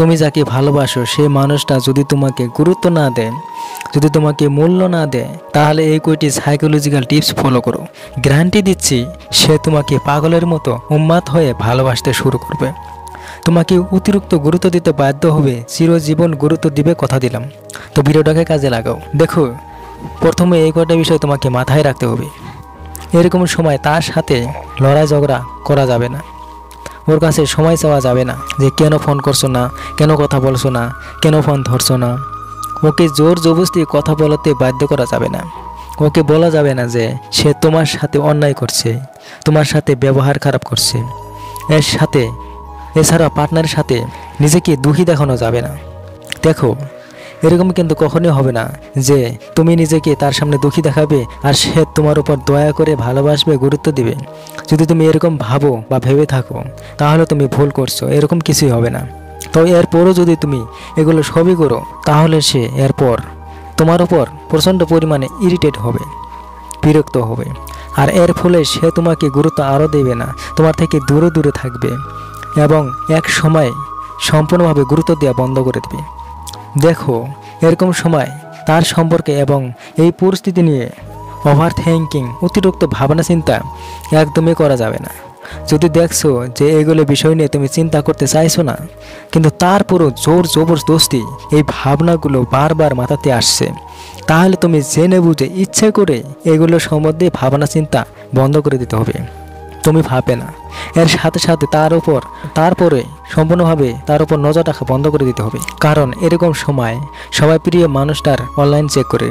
তুমি যাকে ভালোবাসো সেই মানুষটা যদি তোমাকে গুরুত্ব না দেয়, যদি তোমাকে মূল্য না দেয়, তাহলে এই কয়টি সাইকোলজিক্যাল টিপস ফলো করো। গ্যারান্টি দিচ্ছি সে তোমাকে পাগলের মতো উন্মাদ হয়ে ভালোবাসতে শুরু করবে। তোমাকে অতিরিক্ত গুরুত্ব দিতে বাধ্য হবে, চিরজীবন গুরুত্ব দিবে, কথা দিলাম। তো ভিডিওটাকে কাজে লাগাও। দেখো, প্রথমে এই কয়টা বিষয় তোমাকে মাথায় রাখতে হবে। এরকম সময় তার সাথে লড়াই ঝগড়া করা যাবে না, ওর কাছে সময় চাওয়া যাবে না যে কেন ফোন করছো না, কেন কথা বলছো না, কেন ফোন ধরছো না। ওকে জোর জবরদস্তি কথা বলাতে বাধ্য করা যাবে না। ওকে বলা যাবে না যে সে তোমার সাথে অন্যায় করছে, তোমার সাথে ব্যবহার খারাপ করছে। এছাড়া পার্টনারের সাথে নিজেকে দুঃখী দেখানো যাবে না। দেখো, এরকম কিন্তু কখনোই হবে না যে তুমি নিজেকে তার সামনে দুঃখী দেখাবে আর সে তোমার উপর দয়া করে ভালোবাসবে, গুরুত্ব দিবে। যদি তুমি এরকম ভাবো বা ভেবে থাকো তাহলে তুমি ভুল করছো, এরকম কিছুই হবে না। তো এরপরও যদি তুমি এগুলো সবই করো তাহলে সে এরপর তোমার উপর প্রচণ্ড পরিমাণে ইরিটেট হবে, বিরক্ত হবে। আর এর ফলে সে তোমাকে গুরুত্ব আরও দেবে না, তোমার থেকে দূরে দূরে থাকবে এবং এক সময় সম্পূর্ণভাবে গুরুত্ব দেওয়া বন্ধ করে দেবে। দেখো, এরকম সময় তার সম্পর্কে এবং এই পরিস্থিতি নিয়ে ওভার থিঙ্কিং, অতিরিক্ত ভাবনা চিন্তা একদমই করা যাবে না। যদি দেখছো যে এগুলো বিষয় নিয়ে তুমি চিন্তা করতে চাইছো না, কিন্তু তারপরও জোর জবরদস্তি এই ভাবনাগুলো বারবার মাথাতে আসছে, তাহলে তুমি জেনে বুঝে ইচ্ছে করে এগুলো সম্বন্ধে ভাবনা চিন্তা বন্ধ করে দিতে হবে। তুমি ভাবে না, এর সাথে সাথে তারপরে সম্পূর্ণভাবে তার উপর নজর রাখা বন্ধ করে দিতে হবে। কারণ এরকম সময় সবাই প্রিয় মানুষটার অনলাইন চেক করে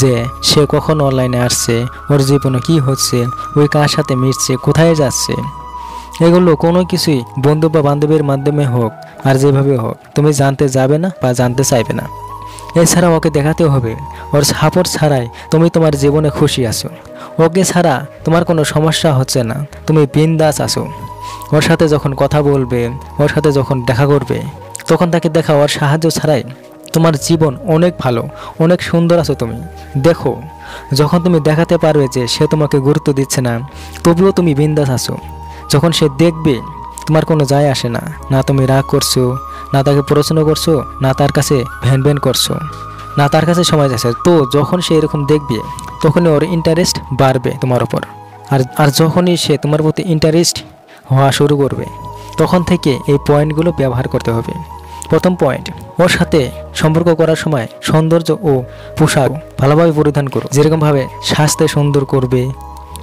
যে সে কখন অনলাইনে আসছে, ওর জীবনে কী হচ্ছে, ওই কার সাথে মিশছে, কোথায় যাচ্ছে। এগুলো কোনো কিছুই বন্ধু বা বান্ধবীর মাধ্যমে হোক আর যেভাবে হোক তুমি জানতে যাবে না বা জানতে চাইবে না। এছাড়া ওকে দেখাতে হবে ওর সাপোর্ট ছাড়াই তুমি তোমার জীবনে খুশি আছো, ওকে ছাড়া তোমার কোনো সমস্যা হচ্ছে না, তুমি বিন্দাস আছো। ওর সাথে যখন কথা বলবে, ওর সাথে যখন দেখা করবে, তখন তাকে দেখা ওর সাহায্য ছাড়াই তোমার জীবন অনেক ভালো, অনেক সুন্দর আছো তুমি। দেখো, যখন তুমি দেখাতে পারবে যে সে তোমাকে গুরুত্ব দিচ্ছে না, তবুও তুমি বিন্দাস আছো, যখন সে দেখবে তোমার কোনো যায় আসে না, না তুমি রাগ করছো, না তাকে প্রশ্ন করছো, না তার কাছে ভ্যান ভ্যান করছো, না তার কাছে সময় যাচ্ছে, তো যখন সে এরকম দেখবে তখনই ওর ইন্টারেস্ট বাড়বে তোমার ওপর। আর যখনই সে তোমার প্রতি ইন্টারেস্ট হওয়া শুরু করবে তখন থেকে এই পয়েন্টগুলো ব্যবহার করতে হবে। প্রথম পয়েন্ট, ওর সাথে সম্পর্ক করার সময় সৌন্দর্য ও পোশাক ভালোভাবে পরিধান করো। যেরকমভাবে স্বাস্থ্যে সুন্দর করবে,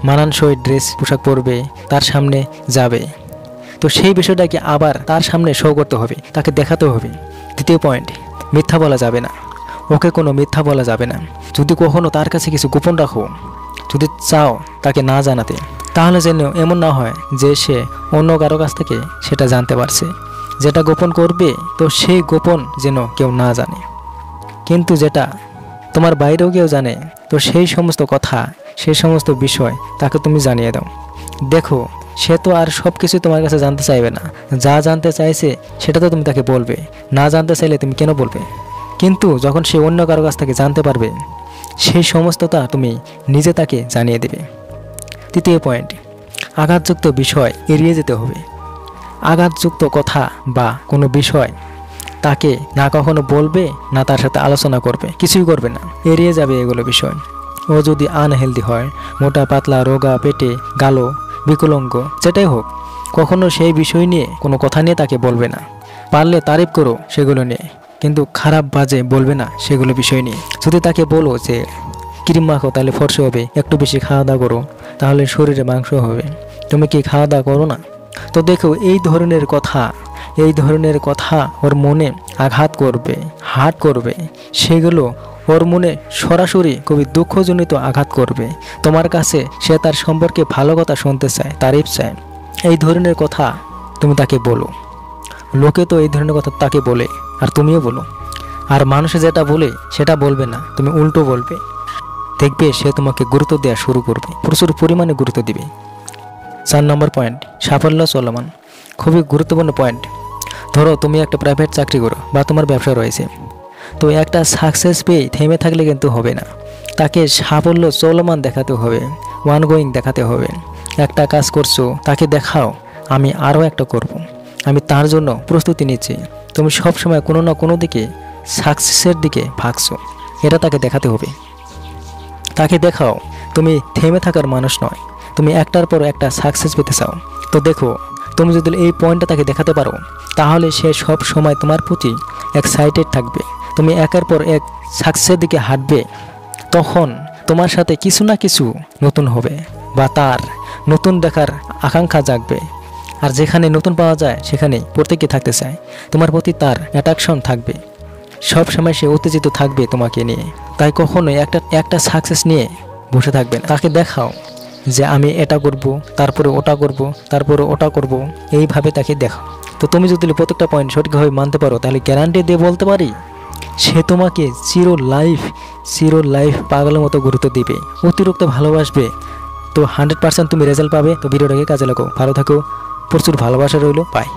মানানসই ড্রেস পোশাক পরবে, তার সামনে যাবে, তো সেই বিষয়টাকে আবার তার সামনে শো করতে হবে, তাকে দেখাতে হবে। দ্বিতীয় পয়েন্ট, মিথ্যা বলা যাবে না, ওকে কোনো মিথ্যা বলা যাবে না। যদি কখনো তার কাছে কিছু গোপন রাখো, যদি চাও তাকে না জানাতে, তাহলে যেন এমন না হয় যে সে অন্য কারো কাছ থেকে সেটা জানতে পারছে। যেটা গোপন করবে তো সেই গোপন যেন কেউ না জানে, কিন্তু যেটা তোমার বাইরেও কেউ জানে তো সেই সমস্ত কথা, সেই সমস্ত বিষয় তাকে তুমি জানিয়ে দাও। দেখো, সে তো আর সব কিছু তোমার কাছে জানতে চাইবে না, যা জানতে চাইছে সেটা তো তুমি তাকে বলবে, না জানতে চাইলে তুমি কেন বলবে। কিন্তু যখন সে অন্য কারো কাছ থেকে জানতে পারবে সেই সমস্তটা তুমি নিজে তাকে জানিয়ে দেবে। তৃতীয় পয়েন্ট, আঘাতযুক্ত বিষয় এড়িয়ে যেতে হবে। আঘাতযুক্ত কথা বা কোনো বিষয় তাকে না কখনো বলবে, না তার সাথে আলোচনা করবে, কিছুই করবে না, এড়িয়ে যাবে এগুলো বিষয়। ও যদি আনহেলদি হয়, মোটা পাতলা, রোগা, পেটে গালো, বিকলাঙ্গ, যেটাই হোক, কখনো সেই বিষয় নিয়ে কোনো কথা নিয়ে তাকে বলবে না। পারলে তারিফ করো সেগুলো নিয়ে, কিন্তু খারাপ বাজে বলবে না সেগুলো বিষয় নিয়ে। যদি তাকে বলো যে ক্রিম মাখো তাহলে ফর্সা হবে, একটু বেশি খাওয়া দাওয়া করো তাহলে শরীরে মাংস হবে, তুমি কি খাওয়া দাওয়া করো না? তো দেখো, এই ধরনের কথা ওর মনে আঘাত করবে, হার্ট করবে, সেগুলো ওর মনে সরাসরি খুবই দুঃখজনিত আঘাত করবে। তোমার কাছে সে তার সম্পর্কে ভালো কথা শুনতে চায়, তারিফ চায়, এই ধরনের কথা তুমি তাকে বলো। লোকে তো এই ধরনের কথা তাকে বলে, আর তুমিও বলো। আর মানুষে যেটা বলে সেটা বলবে না, তুমি উল্টো বলবে। দেখবে সে তোমাকে গুরুত্ব দেওয়া শুরু করবে, প্রচুর পরিমাণে গুরুত্ব দিবে। 4 নম্বর পয়েন্ট, সাফল্য চলমান। খুবই গুরুত্বপূর্ণ পয়েন্ট। ধরো তুমি একটা প্রাইভেট চাকরি করো বা তোমার ব্যবসা রয়েছে, তো একটা সাকসেস পেয়ে থেমে থাকলে কিন্তু হবে না, তাকে সাফল্য চলমান দেখাতে হবে, ওয়ানগোয়িং দেখাতে হবে। একটা কাজ করছো, তাকে দেখাও আমি আরও একটা করব, আমি তার জন্য প্রস্তুতি নিচ্ছি, তুমি সবসময় কোনো না কোনো দিকে সাকসেসের দিকে ভাগছো, এটা তাকে দেখাতে হবে। তাকে দেখাও তুমি থেমে থাকার মানুষ নয়, তুমি একটার পর একটা সাকসেস পেতে চাও। তো দেখো, তুমি যদি এই পয়েন্টটা তাকে দেখাতে পারো, তাহলে সে সব সময় তোমার প্রতি এক্সাইটেড থাকবে। তুমি একের পর এক সাকসেসের দিকে হাঁটবে, তখন তোমার সাথে কিছু না কিছু নতুন হবে বা তার নতুন দেখার আকাঙ্ক্ষা জাগবে। আর যেখানে নতুন পাওয়া যায় সেখানে প্রত্যেকে থাকতে চায়। তোমার প্রতি তার অ্যাট্রাকশন থাকবে, সব সময় সে উত্তেজিত থাকবে তোমাকে নিয়ে। তাই কখনোই একটা সাকসেস নিয়ে বসে থাকবে না। তাকে দেখাও যে আমি এটা করব, তারপরে ওটা করব, তারপরে ওটা করব, এইভাবে তাকে দেখাও। তো তুমি যদি প্রত্যেকটা পয়েন্ট সঠিকভাবে মানতে পারো, তাহলে গ্যারান্টি দিয়ে বলতে পারি সে তোমাকে চির লাইফ পাগলের মতো গুরুত্ব দিবে, অতিরিক্ত ভালোবাসবে। তো 100% তুমি রেজাল্ট পাবে। তো ভিডিওটাকে কাজে লাগাও, ভালো থাকো, প্রচুর ভালোবাসা রইল, বাই।